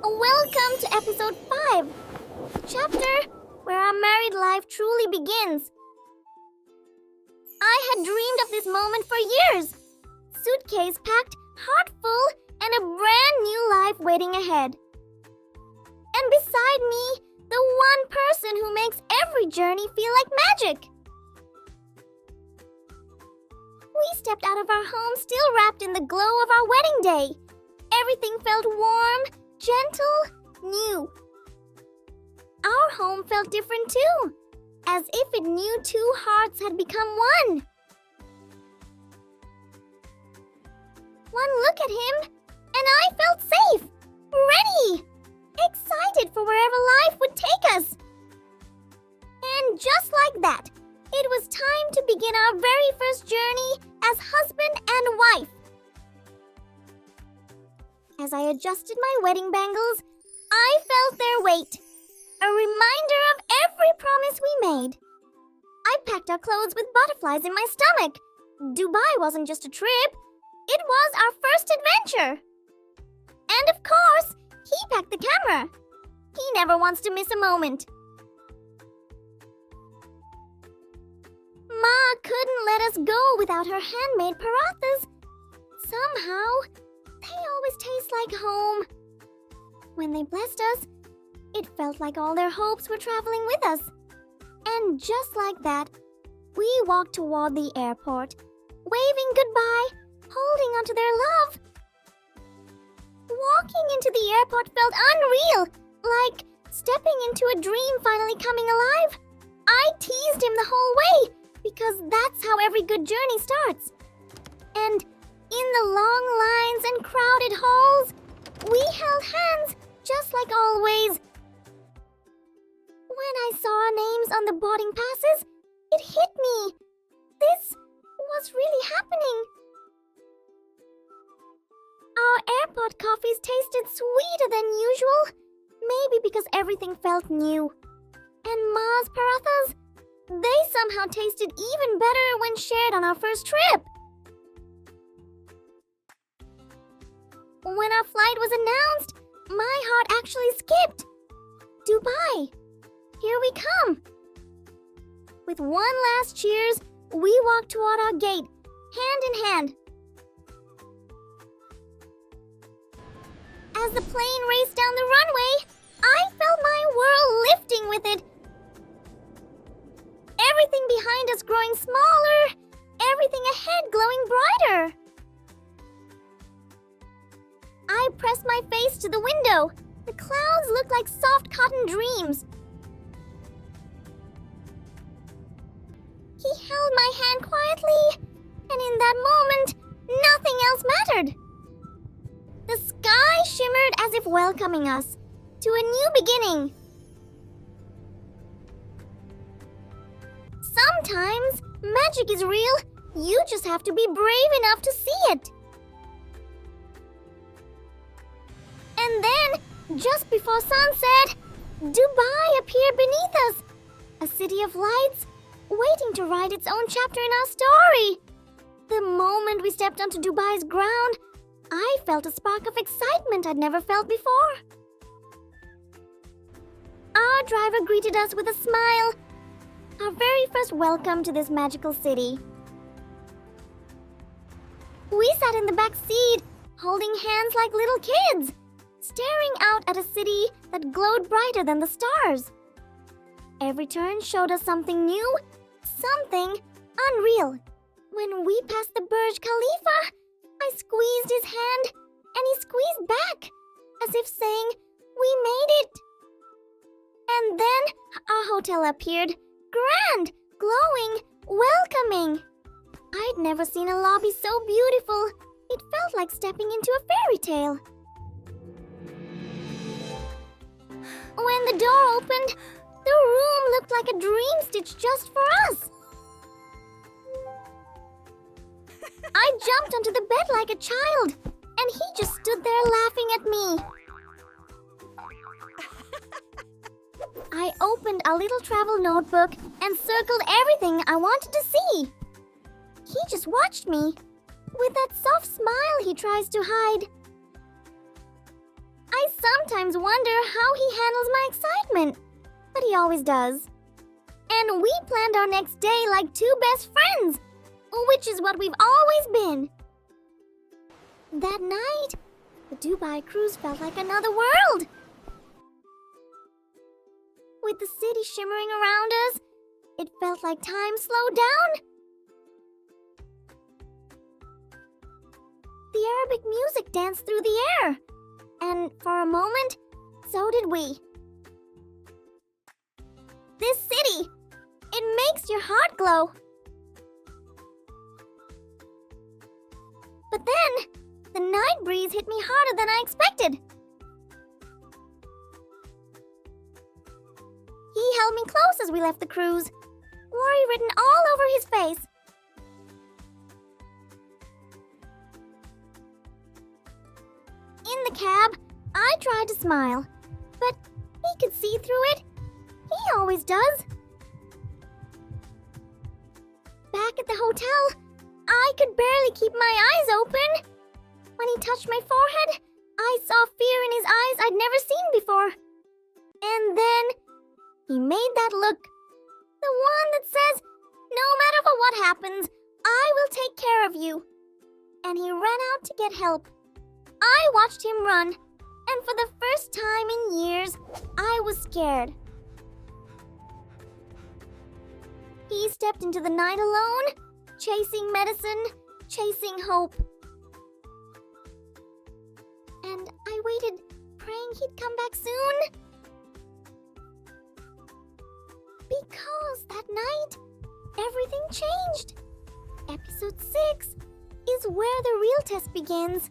Welcome to episode 5, the chapter where our married life truly begins. I had dreamed of this moment for years. Suitcase packed, heart full, and a brand new life waiting ahead. And beside me, the one person who makes every journey feel like magic. We stepped out of our home still wrapped in the glow of our wedding day. Everything felt warm, gentle, new. Our home felt different too, as if it knew two hearts had become one. One look at him, and I felt safe, ready, excited for wherever life would take us. And just like that, it was time to begin our very first journey as husband and wife. As I adjusted my wedding bangles, I felt their weight, a reminder of every promise we made. I packed our clothes with butterflies in my stomach. Dubai wasn't just a trip, it was our first adventure. And of course, he packed the camera. He never wants to miss a moment. Ma couldn't let us go without her handmade parathas. Somehow, they always taste like home. When they blessed us, it felt like all their hopes were traveling with us. And just like that, we walked toward the airport, waving goodbye, holding onto their love. Walking into the airport felt unreal, like stepping into a dream finally coming alive. I teased him the whole way, because that's how every good journey starts. And in the long lines and crowded halls, we held hands just like always. When I saw our names on the boarding passes, it hit me. This was really happening. Our airport coffees tasted sweeter than usual, maybe because everything felt new. And Ma's parathas, they somehow tasted even better when shared on our first trip. When our flight was announced, my heart actually skipped. Dubai, here we come. With one last cheers, we walked toward our gate, hand in hand. As the plane raced down the runway, I felt my world lifting with it. Everything behind us growing smaller, everything ahead glowing brighter. I pressed my face to the window. The clouds looked like soft cotton dreams. He held my hand quietly, and in that moment, nothing else mattered. The sky shimmered as if welcoming us to a new beginning. Sometimes magic is real. You just have to be brave enough to see it. And then, just before sunset, Dubai appeared beneath us. A city of lights, waiting to write its own chapter in our story. The moment we stepped onto Dubai's ground, I felt a spark of excitement I'd never felt before. Our driver greeted us with a smile. Our very first welcome to this magical city. We sat in the back seat, holding hands like little kids, staring out at a city that glowed brighter than the stars. Every turn showed us something new, something unreal. When we passed the Burj Khalifa, I squeezed his hand, and he squeezed back, as if saying, "We made it." And then our hotel appeared, grand, glowing, welcoming. I'd never seen a lobby so beautiful. It felt like stepping into a fairy tale. When the door opened, the room looked like a dream stitched just for us. I jumped onto the bed like a child, and he just stood there laughing at me. I opened a little travel notebook and circled everything I wanted to see. He just watched me, with that soft smile he tries to hide. I sometimes wonder how he handles my excitement, but he always does. And we planned our next day like two best friends, which is what we've always been. That night, the Dubai cruise felt like another world. With the city shimmering around us, it felt like time slowed down. The Arabic music danced through the air, and for a moment, so did we. This city, it makes your heart glow. But then, the night breeze hit me harder than I expected. He held me close as we left the cruise, worry written all over his face. In the cab, I tried to smile, but he could see through it. He always does. Back at the hotel, I could barely keep my eyes open. When he touched my forehead, I saw fear in his eyes I'd never seen before. And then he made that look, the one that says, "No matter what happens, I will take care of you." And he ran out to get help. I watched him run, and for the first time in years, I was scared. He stepped into the night alone, chasing medicine, chasing hope. And I waited, praying he'd come back soon. Because that night, everything changed. Episode 6 is where the real test begins.